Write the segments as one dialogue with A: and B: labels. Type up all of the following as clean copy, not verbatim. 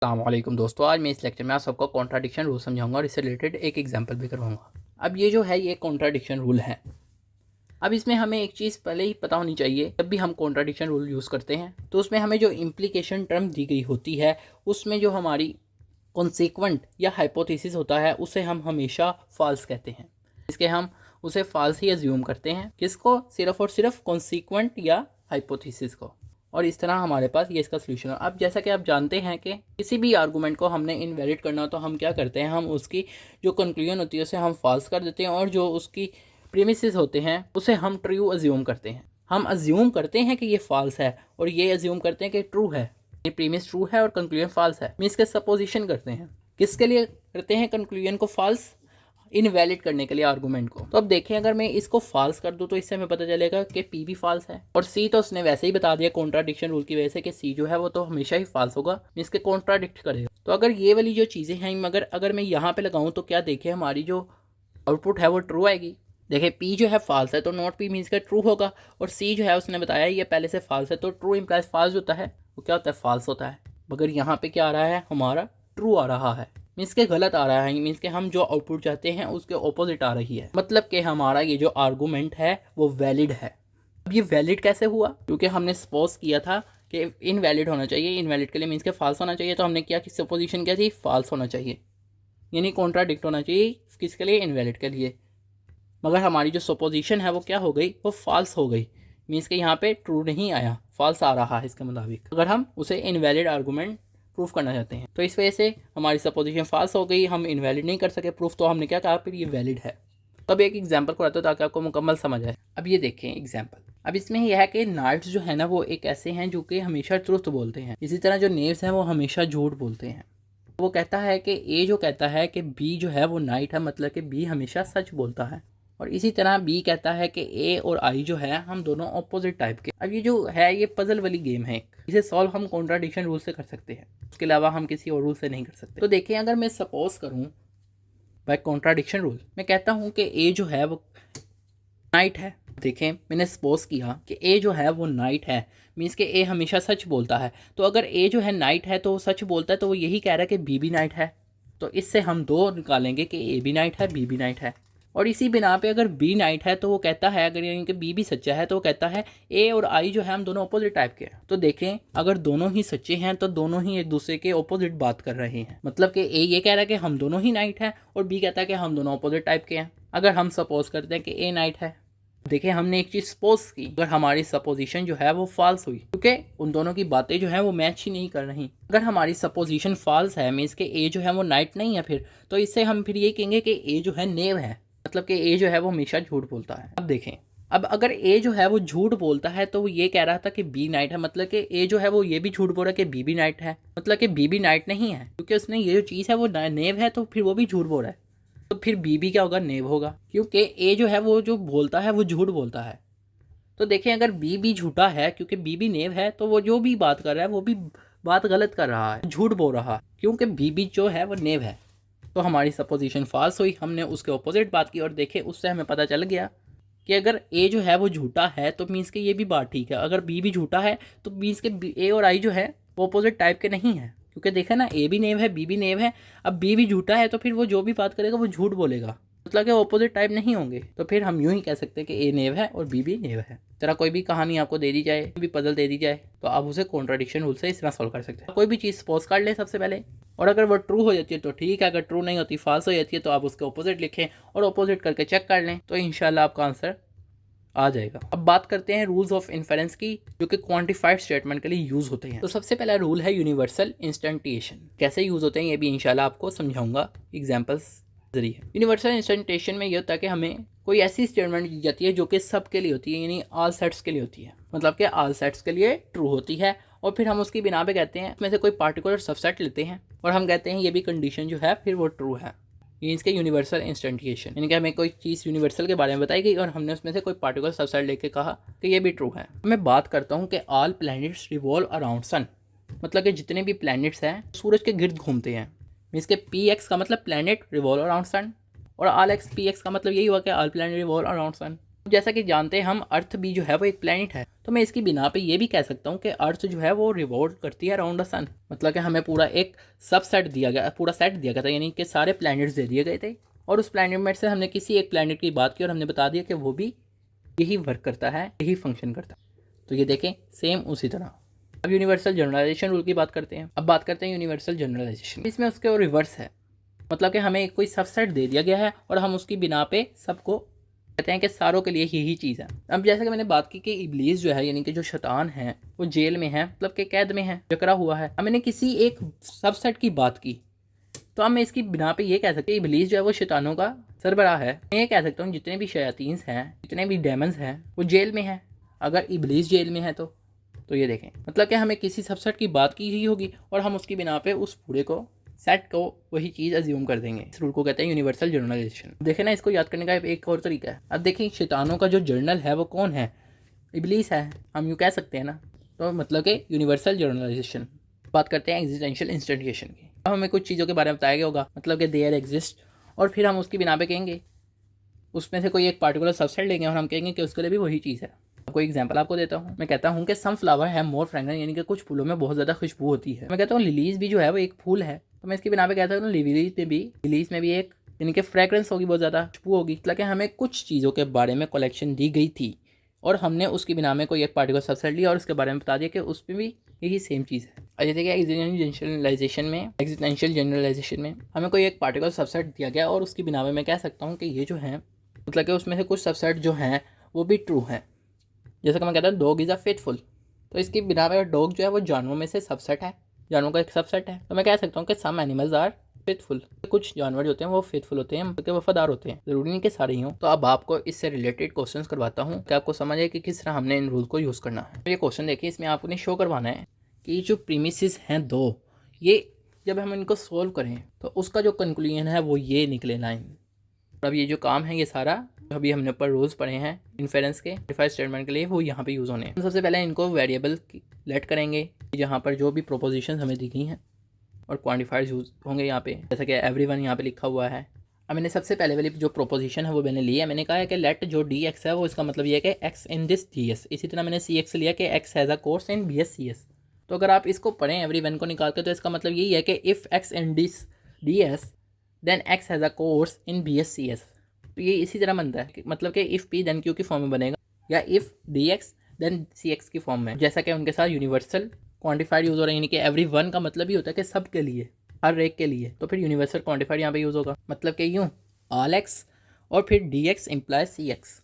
A: अस्सलामुअलैकुम दोस्तों, आज मैं इस लेक्चर में आप सबको कॉन्ट्राडिक्शन रूल समझाऊंगा और इससे रिलेटेड एक एग्जांपल भी करवाऊंगा। अब ये जो है ये कॉन्ट्राडिक्शन रूल है। अब इसमें हमें एक चीज़ पहले ही पता होनी चाहिए, जब भी हम कॉन्ट्राडिक्शन रूल यूज़ करते हैं तो उसमें हमें जो इम्प्लीकेशन टर्म दी गई होती है उसमें जो हमारी कॉन्सिक्वेंट या हाइपोथेसिस होता है उसे हम हमेशा फॉल्स कहते हैं। इसके हम उसे फॉल्स ही अज्यूम करते हैं, किसको? सिर्फ और सिर्फ कॉन्सिक्वेंट या हाइपोथेसिस को। और इस तरह हमारे पास ये इसका सोल्यूशन है। अब जैसा कि आप जानते हैं कि किसी भी आर्गूमेंट को हमने इनवैलिड करना तो हम क्या करते हैं, हम उसकी जो कंक्लूजन होती है उसे हम फॉल्स कर देते हैं और जो उसकी प्रीमिसेस होते हैं उसे हम ट्रू अज्यूम करते हैं। हम अज्यूम करते हैं कि ये फॉल्स है और ये अज्यूम करते हैं कि ट्रू है। ये प्रीमिस ट्रू है और कंक्लूजन फॉल्स है, मीन्स के सपोजिशन करते हैं। किसके लिए करते हैं कंक्लूजन को फॉल्स? इनवैलिड करने के लिए आर्गूमेंट को। तो अब देखें, अगर मैं इसको फॉल्स कर दूं तो इससे हमें पता चलेगा कि पी भी फॉल्स है और सी तो उसने वैसे ही बता दिया कॉन्ट्राडिक्शन रूल की वजह से कि सी जो है वो तो हमेशा ही फॉल्स होगा, इसके कॉन्ट्राडिक्ट करेगा। तो अगर ये वाली जो चीज़ें हैं मगर अगर मैं यहाँ पे लगाऊँ तो क्या देखें, हमारी जो आउटपुट है वो ट्रू आएगी। देखिए पी जो है फॉल्स है तो नॉट पी मीन्स का ट्रू होगा, और सी जो है उसने बताया ये पहले से फॉल्स है तो ट्रू इम्प्लाइज फॉल्स होता है, वो क्या होता है? फॉल्स होता है। मगर यहाँ पे क्या आ रहा है? हमारा ट्रू आ रहा है, मीन्स के गलत आ रहा है, मीन्स के हम जो आउटपुट चाहते हैं उसके ऑपोजिट आ रही है। मतलब कि हमारा ये जो आर्गूमेंट है वो वैलिड है। अब ये वैलिड कैसे हुआ? क्योंकि हमने सपोज किया था कि इनवैलिड होना चाहिए। इनवैलिड के लिए मीन्स के फॉल्स होना चाहिए, तो हमने क्या कि सपोजिशन क्या थी? फॉल्स होना चाहिए, यानी कॉन्ट्राडिक्ट होना चाहिए। किसके लिए? इनवैलिड के लिए। मगर हमारी जो सपोजिशन है वो क्या हो गई? वो फॉल्स हो गई, मीन्स के यहाँ पे ट्रू नहीं आया, फॉल्स आ रहा है इसके मुताबिक, अगर हम उसे इनवैलिड आर्गूमेंट प्रूफ करना चाहते हैं। तो इस वजह से हमारी सपोजिशन फॉल्स हो गई, हम इनवैलिड नहीं कर सके प्रूफ, तो हमने क्या कहा? फिर ये वैलिड है। तो अब एक एग्जांपल कराता हूँ ताकि आपको मुकम्मल समझ आए। अब ये देखें एग्जांपल। अब इसमें यह है कि नाइट्स जो है ना वो एक ऐसे हैं जो कि हमेशा ट्रुथ बोलते हैं, इसी तरह जो नेव्स हैं वो हमेशा झूठ बोलते हैं। वो कहता है कि ए जो कहता है कि बी जो है वो नाइट है, मतलब कि बी हमेशा सच बोलता है। और इसी तरह बी कहता है कि ए और आई जो है हम दोनों ऑपोजिट टाइप के। अब ये जो है ये पजल वाली गेम है, इसे सॉल्व हम कॉन्ट्राडिक्शन रूल से कर सकते हैं, उसके अलावा हम किसी और रूल से नहीं कर सकते। तो देखिए, अगर मैं सपोज करूं बाय कॉन्ट्राडिक्शन रूल, मैं कहता हूं कि ए जो है वो नाइट है। देखें, मैंने सपोज किया कि ए जो है वो नाइट है, मीन्स कि ए हमेशा सच बोलता है। तो अगर ए जो है नाइट है तो वो सच बोलता है, तो वो यही कह रहा है कि बी भी नाइट है। तो इससे हम दो निकालेंगे कि ए भी नाइट है, बी भी नाइट है। और इसी बिना पे अगर बी नाइट है तो वो कहता है, अगर यानी कि बी भी सच्चा है तो वो कहता है ए और आई जो है हम दोनों अपोजिट टाइप के हैं। तो देखें, अगर दोनों ही सच्चे हैं तो दोनों ही एक दूसरे के अपोजिट बात कर रहे हैं। मतलब कि ए ये कह रहा है कि हम दोनों ही नाइट हैं और बी कहता है कि हम दोनों अपोजिट टाइप के हैं। अगर हम सपोज करते हैं कि ए नाइट है, देखिए हमने एक चीज सपोज की, अगर हमारी सपोजिशन जो है वो फॉल्स हुई क्योंकि उन दोनों की बातें जो है वो मैच ही नहीं कर रही। अगर हमारी सपोजिशन फॉल्स है, मीन्स के ए जो है वो नाइट नहीं है, फिर तो इससे हम फिर ये कहेंगे कि ए जो है नेव है, मतलब कि ए जो है वो हमेशा झूठ बोलता है। अब देखें, अब अगर ए जो है वो झूठ बोलता है तो वो ये कह रहा था कि बी नाइट है, मतलब कि ए जो है वो ये भी झूठ बोल रहा है कि बी भी नाइट है, मतलब कि बी भी नाइट नहीं है, क्योंकि उसने ये जो चीज़ है वो नेव है, तो फिर वो भी झूठ बोल रहा है। तो फिर बी भी क्या होगा? नेव होगा, क्योंकि ए जो है वो जो बोलता है वो झूठ बोलता है। तो देखें, अगर बी भी झूठा है क्योंकि बी भी नेव है, तो वो जो भी बात कर रहा है वो भी बात गलत कर रहा है, झूठ बोल रहा है, क्योंकि बी भी जो है वो नेव है। तो हमारी सपोजिशन फॉल्स हुई, हमने उसके ऑपोजिट बात की और देखे उससे हमें पता चल गया कि अगर ए जो है वो झूठा है तो मीन्स के ये भी बात ठीक है, अगर बी भी झूठा है तो मीन्स के ए और आई जो है वो ऑपोजिट टाइप के नहीं है, क्योंकि देखा ना, ए भी नेव है, बी भी नेव है। अब बी भी झूठा है तो फिर वो जो भी बात करेगा वो झूठ बोलेगा, मतलब कि ऑपोजिट टाइप नहीं होंगे। तो फिर हम यूं ही कह सकते हैं कि ए नेव है और बी भी नेव है। तरह कोई भी कहानी आपको दे दी जाए, कोई भी पजल दे दी जाए, तो आप उसे कॉन्ट्राडिक्शन रूल से इस तरह सॉल्व कर सकते हैं। कोई भी चीज़ सपोज कर ले सबसे पहले, और अगर वो ट्रू हो जाती है तो ठीक है, अगर ट्रू नहीं होती, फॉल्स हो जाती है, तो आप उसके ऑपोजिट लिखें और ऑपोजिट करके चेक कर लें, तो इंशाल्लाह आपका आंसर आ जाएगा। अब बात करते हैं रूल्स ऑफ इन्फेरेंस की, जो कि क्वांटिफाइड स्टेटमेंट के लिए यूज होते हैं। तो सबसे पहला रूल है यूनिवर्सल इंस्टेंटेशन। कैसे यूज होते हैं ये भी इंशाल्लाह आपको समझाऊंगा एग्जांपल्स जरिए। यूनिवर्सल इंस्टेंटेशन में ये होता है कि हमें कोई ऐसी स्टेटमेंट दी जाती है जो कि सब के लिए होती है, यानी ऑल सेट्स के लिए होती है, मतलब कि ऑल सेट्स के लिए ट्रू होती है, और फिर हम उसकी बिना पे कहते हैं उसमें से कोई पार्टिकुलर सबसेट लेते हैं और हम कहते हैं ये भी कंडीशन जो है फिर वो ट्रू है। ये इसके यूनिवर्सल इंस्टेंटिएशन, यानी कि हमें कोई चीज़ यूनिवर्सल के बारे में बताई गई और हमने उसमें से कोई पार्टिकुलर सबसेट लेके कहा कि ये भी ट्रू है। मैं बात करता हूँ कि all planets revolve around sun, मतलब कि जितने भी प्लैनेट्स हैं सूरज के गिर्द घूमते हैं। मीन्स के पी एक्स का मतलब प्लैनेट रिवॉल्व अराउंड सन, और ऑल एक्स पी एक्स का मतलब यही हुआ कि all planet revolve around sun. जैसा कि जानते हैं हम, अर्थ भी जो है वो एक प्लैनेट है, तो मैं इसकी बिना पे ये भी कह सकता हूँ कि अर्थ जो है वो रिवॉल्व करती है अराउंड द सन। मतलब कि हमें पूरा एक सब सेट दिया गया, पूरा सेट दिया गया था, यानी कि सारे प्लैनेट्स दे दिए गए थे, और उस प्लैनेट में से हमने किसी एक प्लैनेट की बात की और हमने बता दिया कि वो भी यही वर्क करता है, यही फंक्शन करता है। तो ये देखें सेम उसी तरह। अब यूनिवर्सल जनरलाइजेशन रूल की बात करते हैं। अब बात करते हैं यूनिवर्सल जनरलाइजेशन। इसमें उसके रिवर्स है, मतलब कि हमें कोई सबसेट दे दिया गया है और हम उसकी बिना पे सबको कहते हैं कि सारों के लिए यही चीज़ है। अब जैसे कि मैंने बात की कि इब्लीस जो है, यानी कि जो शैतान है, वो जेल में है, मतलब कि कैद में है, जकड़ा हुआ है। अब मैंने किसी एक सबसेट की बात की, तो अब मैं इसकी बिना पे ये कह सकते हैं इब्लीस जो है वो शैतानों का सरबराह है। मैं ये कह सकता हूँ जितने भी शयातीन हैं, जितने भी डेमन्स हैं, वो जेल में हैं। अगर इब्लीस जेल में है तो ये देखें, मतलब कि हमें किसी सबसेट की बात की ही होगी और हम उसकी बिना पे उस पूरे को सेट को वही चीज़ अज्यूम कर देंगे। इस रूल को कहते हैं यूनिवर्सल जनरलाइजेशन। देखें ना, इसको याद करने का एक और तरीका है। अब देखें शैतानों का जो जर्नल है वो कौन है? इब्लीस है, हम यूँ कह सकते हैं ना। तो मतलब कि यूनिवर्सल जनरलाइजेशन। बात करते हैं एग्जिस्टेंशियल इंस्टेंटिएशन की। अब हमें कुछ चीज़ों के बारे में बताया गया होगा, मतलब कि देयर एग्जिस्ट, और फिर हम उसकी बिना पे कहेंगे, उसमें से कोई एक पार्टिकुलर सबसेट लेंगे और हम कहेंगे कि उसके लिए भी वही चीज़ है। कोई एग्जांपल आपको देता हूँ। मैं कहता हूँ कि सम फ्लावर है मोर फ्रेगरेंट, यानी कि कुछ फूलों में बहुत ज़्यादा खुशबू होती है। मैं कहता हूँ लिलीज भी जो है वो एक फूल है, तो मैं इसकी बिना पे कहता हूँ लिलीज में भी एक यानी कि फ्रेगरेंस होगी, बहुत ज़्यादा खुशबू होगी। मतलब कि हमें कुछ चीज़ों के बारे में कलेक्शन दी गई थी और हमने उसकी बिना में कोई एक पार्टिकुलर सबसेट लिया और उसके बारे में बता दिया कि उसमें भी यही सेम चीज़ है। और जैसे कि एग्जिस्टेंशियल जनरलाइजेशन में हमें कोई एक पार्टिकुलर सबसेट दिया गया और उसकी बिना में मैं कह सकता हूँ कि ये जो है, मतलब कि उसमें से कुछ सबसेट जो हैं वो भी ट्रू हैं। जैसे कि मैं कहता हूँ डॉग इज़ अ फेथफुल, तो इसकी बिना पे डॉग जो है वो जानवरों में से सबसेट है, जानवरों का एक सबसेट है। तो मैं कह सकता हूँ कि सम एनिमल्स आर फेथफुल, कुछ जानवर जो होते हैं वो फेथफुल होते हैं, मतलब वफादार होते हैं, ज़रूरी नहीं कि सारे ही हों। तो अब आपको इससे रिलेटेड क्वेश्चंस करवाता हूँ कि आपको समझ आए कि किस तरह हमने इन रूल को यूज़ करना है। तो ये क्वेश्चन देखिए, इसमें आपने शो करवाना है कि जो प्रीमिसेस हैं दो, ये जब हम इनको सोल्व करें तो उसका जो कंक्लूजन है वो ये निकले लाइन। अब ये जो काम है ये सारा अभी हमने ऊपर रूल्स पढ़े हैं इन्फेरेंस के वेरीफाइड स्टेटमेंट के लिए, वो यहाँ पे यूज़ होने हैं। सबसे पहले इनको वेरिएबल लेट करेंगे जहाँ पर जो भी प्रोपोजिशन हमें दी गई हैं, और क्वान्टिफायर्स यूज़ होंगे यहाँ पे, जैसा कि एवरीवन यहाँ पे लिखा हुआ है। अब मैंने सबसे पहले वाली जो प्रोपोजिशन है वो मैंने लिया है। मैंने कहा है कि लेट जो डी एक्स है वो इसका मतलब ये है कि X in this D S. इसी तरह मैंने सी एक्स लिया कि X has a course in B S C S. तो अगर आप इसको पढ़ें एवरीवन को निकाल के, तो इसका मतलब यही है कि if X in this D S then X has a course in B S C S. तो ये इसी तरह बनता है, मतलब कि इफ़ पी देन क्यू की फॉर्म में बनेगा, या if D X then C X की फॉर्म में। जैसा कि उनके साथ यूनिवर्सल क्वांटिफाइड यूज़ हो रहा है, यानी कि एवरी वन का मतलब ही होता है कि सब के लिए, हर एक के लिए। तो फिर यूनिवर्सल क्वांटिफाइड यहाँ पे यूज़ होगा, मतलब कि यूँ ऑल एक्स और फिर डी एक्स इम्प्लाइज सी एक्स।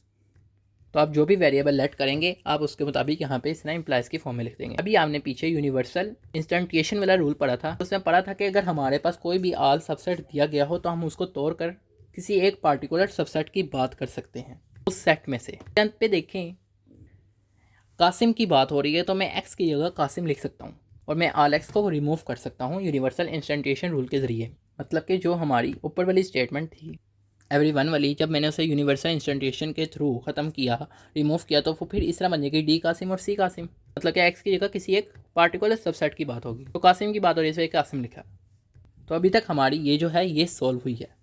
A: तो आप जो भी वेरिएबल लेट करेंगे आप उसके मुताबिक यहाँ पे इसना इम्प्लाइज की फॉर्म में लिख देंगे। अभी आपने पीछे यूनिवर्सल इंस्टेंटिएशन वाला रूल पढ़ा था, उसमें पढ़ा था कि अगर हमारे पास कोई भी ऑल सबसेट दिया गया हो तो हम उसको तोड़कर किसी एक पार्टिकुलर सबसेट की बात कर सकते हैं उस सेट में से। टेंथ पे देखें, कासिम की बात हो रही है तो मैं एक्स की जगह कासिम लिख सकता हूँ और मैं ऑल एक्स को रिमूव कर सकता हूँ यूनिवर्सल इंस्टेंटिएशन रूल के ज़रिए। मतलब कि जो हमारी ऊपर वाली स्टेटमेंट थी एवरी वन वाली, जब मैंने उसे यूनिवर्सल इंस्टेंटिएशन के थ्रू ख़त्म किया, रिमूव किया, तो वो फिर इस तरह बन जाएगी डी कासिम और सी कासिम। मतलब कि एक्स की जगह किसी एक पार्टिकुलर सबसेट की बात होगी, तो कासिम की बात हो रही है इसलिए कासिम लिखा। तो अभी तक हमारी ये जो है ये सॉल्व हुई है।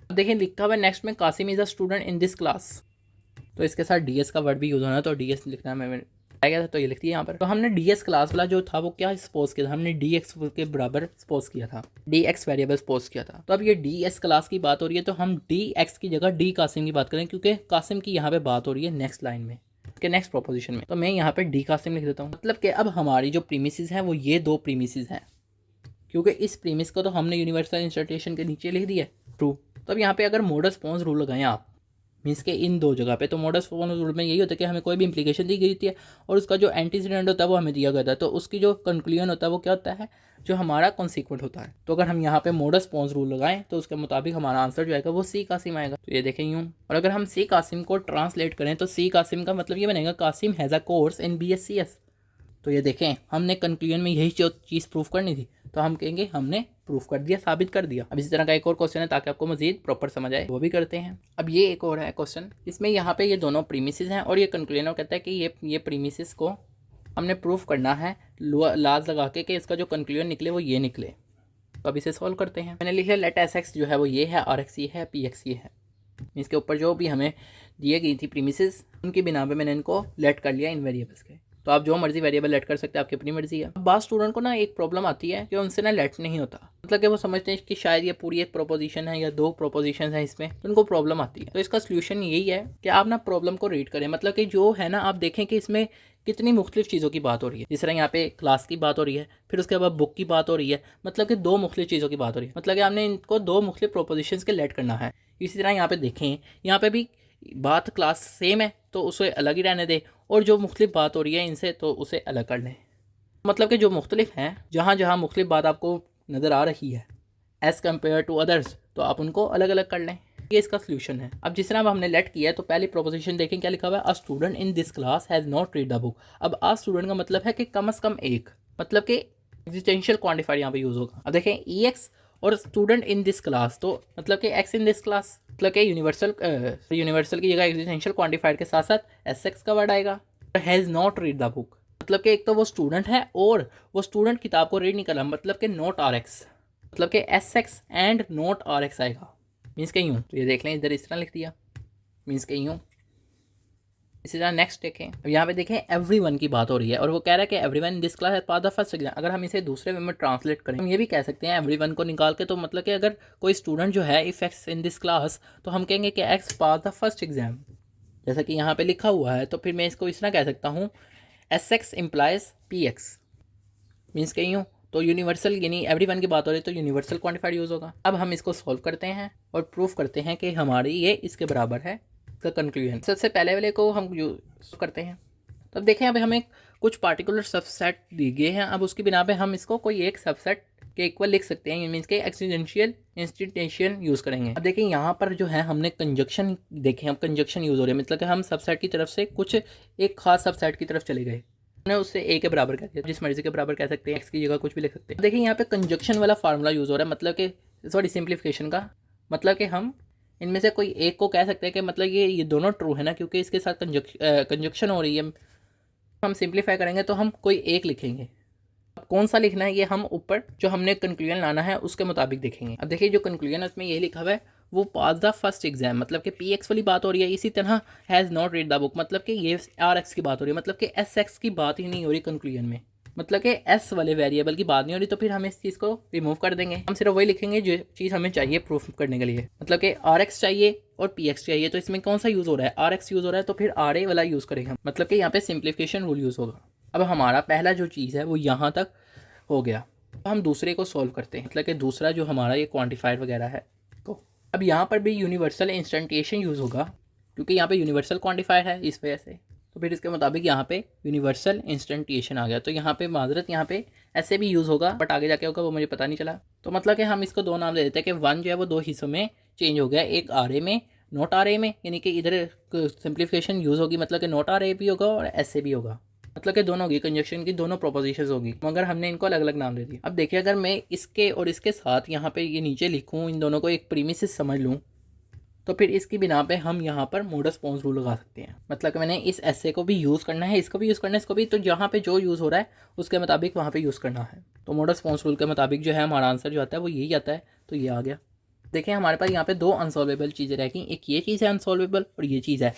A: अब देखिए लिखा हुआ है नेक्स्ट में Kasim is a student in this class, तो इसके साथ डी एस का वर्ड भी यूज़ होना है, तो डी एस लिखना मैं आ गया था, तो ये लिखती है यहाँ पर। तो हमने डी एस क्लास वाला जो था वो क्या सपोज किया था, हमने डी एक्स के बराबर सपोज किया था, डी एक्स वेरिएबल सपोज किया था। तो अब ये डी एस क्लास की बात हो रही है तो हम डी एक्स की जगह डी कासिम की बात करें, क्योंकि कासिम की यहाँ पे बात हो रही है नेक्स्ट लाइन में के नेक्स्ट प्रोपोजिशन में। तो मैं यहाँ पे डी कासिम लिख देता हूँ। मतलब कि अब हमारी जो प्रीमिसेस हैं वो ये दो प्रीमिसेस हैं, क्योंकि इस प्रीमिस को तो हमने यूनिवर्सल इंस्टेंटिएशन के नीचे लिख दिया ट्रू। तो अब यहाँ पे अगर मोडस पोन्स रूल लगाएं आप, मीन्स के इन दो जगह पे, तो मोडस पोन्स रूल में यही होता है कि हमें कोई भी इंप्लीकेशन दी गई होती है और उसका जो एंटीसीडेंट होता है वो हमें दिया गया था, तो उसकी जो कंक्लूजन होता है वो क्या होता है, जो हमारा कॉन्सिक्वेंट होता है। तो अगर हम यहाँ पे मोडस पोन्स रूल लगाएं तो उसके मुताबिक हमारा आंसर जो आएगा वो सी कासिम आएगा। तो ये देखें यूँ, और अगर हम सी कासिम को ट्रांसलेट करें तो सी कासिम का मतलब ये बनेगा Kasim has a course in B S C S. तो ये देखें हमने कंक्लूजन में यही चीज़ प्रूफ करनी थी, तो हम कहेंगे हमने प्रूफ कर दिया, साबित कर दिया। अब इसी तरह का एक और क्वेश्चन है ताकि आपको मजीद प्रॉपर समझ आए, वो भी करते हैं। अब ये एक और है क्वेश्चन, इसमें यहाँ पे ये दोनों प्रीमिसेस हैं और ये कंक्लूजन कहता है कि ये प्रीमिसेस को हमने प्रूफ करना है लाज लगा के कि इसका जो कंक्लूजन निकले वो ये निकले। तो अब इसे सॉल्व करते हैं। मैंने लिखा लेट एस एक्स जो है वो ये है, आर एक्स ये है, पी एक्स ये है। इसके ऊपर जो भी हमें दिए गई थी प्रीमिसेस, उनकी बिना पे मैंने इनको लेट कर लिया इन वेरिएबल्स के। तो आप जो मर्जी वेरिएबल लेट कर सकते हैं, आपकी अपनी मर्जी है। बात स्टूडेंट को ना एक प्रॉब्लम आती है कि उनसे ना लेट नहीं होता, मतलब कि वो समझते हैं कि शायद ये पूरी एक प्रोपोजिशन है या दो प्रोपोजिशन है इसमें, तो उनको प्रॉब्लम आती है। तो इसका सोल्यूशन यही है कि आप ना प्रॉब्लम को रीड करें, मतलब कि जो है ना आप देखें कि इसमें कितनी मुख्तलिफ चीज़ों की बात हो रही है। जिस तरह यहाँ पे क्लास की बात हो रही है, फिर उसके बाद बुक की बात हो रही है, मतलब कि दो मुख्तलिफ चीज़ों की बात हो रही है, मतलब कि आपने इनको दो मुख्तलिफ प्रोपोजिशंस के लेट करना है। इसी तरह यहाँ पे देखें, यहाँ पे भी बात क्लास सेम है तो उसे अलग ही रहने दे, और जो मुख्तलिफ बात हो रही है इनसे तो उसे अलग कर लें। मतलब कि जो मुख्तलिफ हैं, जहाँ जहाँ मुख्तलिफ बात आपको नज़र आ रही है एज़ कम्पेयर टू अदर्स, तो आप उनको अलग अलग कर लें। ये इसका सोल्यूशन है। अब जिस तरह अब हमने लेट किया है, तो पहली प्रोपोजिशन देखें क्या लिखा हुआ है, अ student in this class has not read the book. अब अ स्टूडेंट का मतलब है कि कम से कम एक, मतलब कि एग्जिस्टेंशियल क्वांटिफायर यहाँ पे यूज़ होगा। अब देखें ई एक्स और स्टूडेंट इन दिस क्लास, तो मतलब कि एक्स इन दिस क्लास, मतलब कि यूनिवर्सल की जगह एग्जिस्टेंशियल क्वांटिफायर के साथ साथ एस एक्स का वर्ड आएगा। Has not read the book, मतलब कि एक तो वो स्टूडेंट है और वो स्टूडेंट किताब को रीड नहीं कर रहा, मतलब कि नॉट आर एक्स, मतलब कि S X and not R X आएगा। मीन्स कहीं हूँ, तो ये देख लें इधर इस तरह लिख दिया, मीन्स कहीं हूँ। इसी तरह नेक्स्ट देखें, अब यहाँ पे देखें एवरीवन की बात हो रही है और वो कह रहा है कि एवरीवन इन दिस क्लास है पार्ट द फर्स्ट एग्जाम। अगर हम इसे दूसरे वे में ट्रांसलेट करें, हम ये भी कह सकते हैं एवरीवन को निकाल के, तो मतलब कि अगर कोई स्टूडेंट जो है if x in this class, तो हम कहेंगे कि x pass the first exam, जैसा कि यहाँ पे लिखा हुआ है। तो फिर मैं इसको इस तरह कह सकता हूँ, S x implies P x, means कहीं हूँ। तो यूनिवर्सल यानी एवरीवन की बात हो रही है तो यूनिवर्सल क्वांटिफायर यूज़ होगा। अब हम इसको सॉल्व करते हैं और प्रूफ करते हैं कि हमारी ये इसके बराबर है। इसका कंक्लूजन सबसे पहले वाले को हम यूज करते हैं। तो अब देखें, अब हमें कुछ पार्टिकुलर सबसेट दिए गए हैं। अब उसकी बिना पे हम इसको कोई एक सबसेट के इक्वल लिख सकते हैं, मीन्स के एक्सटेंशियल इंस्टीट्यूशन यूज़ करेंगे। अब देखिए यहाँ पर जो है हमने कंजक्शन देखे, हम कंजक्शन यूज़ हो रहे हैं, मतलब कि हम सबसेट की तरफ से कुछ एक खास सबसेट की तरफ चले गए, हमने उससे ए के बराबर कह दिया, जिस मर्जी के बराबर कह सकते हैं, एक्स की जगह कुछ भी लिख सकते हैं। देखिए यहाँ पे कंजक्शन वाला फार्मूला यूज़ हो रहा है, मतलब कि सॉरी सिंप्लीफिकेशन का, मतलब कि हम इनमें से कोई एक को कह सकते हैं कि मतलब ये दोनों ट्रू है ना, क्योंकि इसके साथ कंजक्शन हो रही है। हम सिंप्लीफाई करेंगे तो हम कोई एक लिखेंगे। अब कौन सा लिखना है ये हम ऊपर जो हमने कंक्लूजन लाना है उसके मुताबिक देखेंगे। अब देखिए जो कंक्लूजन है उसमें ये लिखा हुआ है, वो पास द फर्स्ट एग्जाम, मतलब कि पी एक्स वाली बात हो रही है। इसी तरह has not read the book, मतलब कि ये आर एक्स की बात हो रही है, मतलब कि एस एक्स की बात ही नहीं हो रही कंक्लूजन में, मतलब कि एस वाले वेरिएबल की बात नहीं हो रही। तो फिर हम इस चीज़ को रिमूव कर देंगे, हम सिर्फ वही लिखेंगे जो चीज़ हमें चाहिए प्रूफ करने के लिए, मतलब कि आर एक्स चाहिए और पी एक्स चाहिए। तो इसमें कौन सा यूज़ हो रहा है, आर एक्स यूज़ हो रहा है, तो फिर आर ए वाला यूज़ करेंगे हम, मतलब कि यहाँ पे सिंप्लीफिकेशन रूल यूज़ होगा। अब हमारा पहला जो चीज़ है वो यहाँ तक हो गया। अब हम दूसरे को सॉल्व करते हैं, मतलब कि दूसरा जो हमारा ये क्वांटिफायर वगैरह है। तो अब यहाँ पर भी यूनिवर्सल इंस्टेंटेशन यूज़ होगा, क्योंकि यहाँ पे यूनिवर्सल क्वांटिफायर है इस वजह से। तो फिर इसके मुताबिक यहाँ पे यूनिवर्सल इंस्टेंटेशन आ गया। तो यहाँ पे माजरत यहाँ पे ऐसे भी यूज़ होगा, बट आगे जाके होगा वो मुझे पता नहीं चला। तो मतलब कि हम इसको दो नाम दे देते हैं कि वन जो है वो दो हिस्सों में चेंज हो गया, एक आर ए में नॉट आर ए में, यानी कि इधर सिंप्लीफिकेशन यूज़ होगी, मतलब कि नॉट आर ए भी होगा और एस ए भी होगा, मतलब कि दोनों होगी, कंजक्शन की दोनों प्रोपोजिशंस होगी, मगर हमने इनको अलग अलग नाम दे दिया। अब देखिए अगर मैं इसके और इसके साथ यहाँ पे ये नीचे लिखूँ, इन दोनों को एक प्रीमिसिस समझ लूँ, तो फिर इसकी बिना पे हम यहाँ पर मोडस पॉन्स रूल लगा सकते हैं। मतलब कि मैंने इस ऐसे को भी यूज़ करना है, इसको भी यूज़ करना है, इसको भी, तो जहाँ पे जो यूज़ हो रहा है उसके मुताबिक वहाँ पे यूज़ करना है। तो मोडस पॉन्स रूल के मुताबिक जो है हमारा आंसर जो आता है वो यही आता है। तो ये आ गया। देखिए हमारे पास यहाँ पे दो अनसॉल्वेबल चीज़ें रह गई, एक ये चीज़ है अनसॉल्वेबल और ये चीज़ है।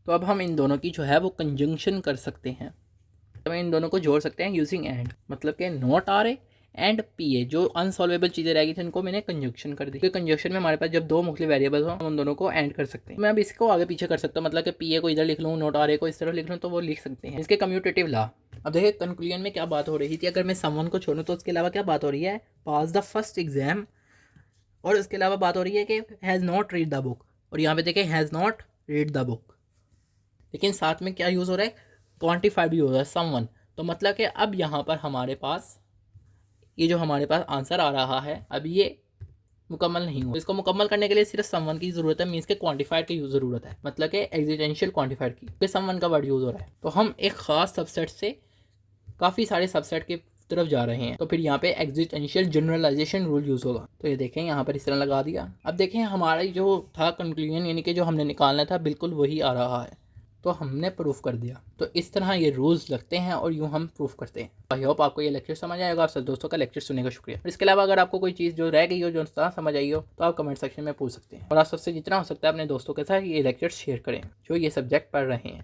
A: तो अब हम इन दोनों की जो है वो कंजंक्शन कर सकते हैं, तो हम इन दोनों को जोड़ सकते हैं यूजिंग एंड, मतलब कि not R A and P A. जो अनसॉल्वेबल चीज़ें रहेगी थी उनको मैंने कंजक्शन कर दी, क्योंकि कंजक्शन में हमारे पास जब दो मुख्तलिफ वेरिएबल्स हो हम उन दोनों को एंड कर सकते हैं। मैं अब इसको आगे पीछे कर सकता हूँ, मतलब कि पी ए को इधर लिख लूँ, नॉट आर ए को इस तरह लिख लूँ, तो वो लिख सकते हैं। इसके कम्यूटेटिव ला। अब देखिए कंक्लूजन में क्या बात हो रही थी, अगर मैं समवन को छोड़ूँ तो उसके अलावा क्या बात हो रही है, पास द फर्स्ट एग्जाम, और उसके अलावा बात हो रही है कि has not read the book, और यहाँ पे देखें has not read the book, लेकिन साथ में क्या यूज़ हो रहा है, क्वांटिफाइड भी हो रहा है समवन। तो मतलब कि अब यहाँ पर हमारे पास ये जो हमारे पास आंसर आ रहा है अब ये मुकम्मल नहीं हुआ। इसको मुकम्मल करने के लिए सिर्फ समवन की ज़रूरत है, मीन्स के क्वांटिफायर की ज़रूरत है, मतलब कि एग्जिस्टेंशियल क्वांटिफायर की, तो समवन का वर्ड यूज़ हो रहा है। तो हम एक ख़ास सबसेट से काफ़ी सारे सबसेट की तरफ जा रहे हैं, तो फिर यहाँ पे एग्जिस्टेंशियल जनरलाइजेशन रूल यूज़ होगा। तो ये देखें यहाँ पर इस तरह लगा दिया। अब देखें हमारा जो था कंक्लूजन, यानी कि जो हमने निकालना था बिल्कुल वही आ रहा है। तो हमने प्रूफ कर दिया। तो इस तरह ये रूल्स लगते हैं और यूँ हम प्रूफ करते हैं। आई होप आपको ये लेक्चर समझ आएगा। आप सब दोस्तों का लेक्चर सुनने का शुक्रिया। और इसके अलावा अगर आपको कोई चीज़ जो रह गई हो, जो ना समझ आई हो, तो आप कमेंट सेक्शन में पूछ सकते हैं। और आप सबसे जितना हो सकता है अपने दोस्तों के साथ ये लेक्चर शेयर करें जो ये सब्जेक्ट पढ़ रहे हैं।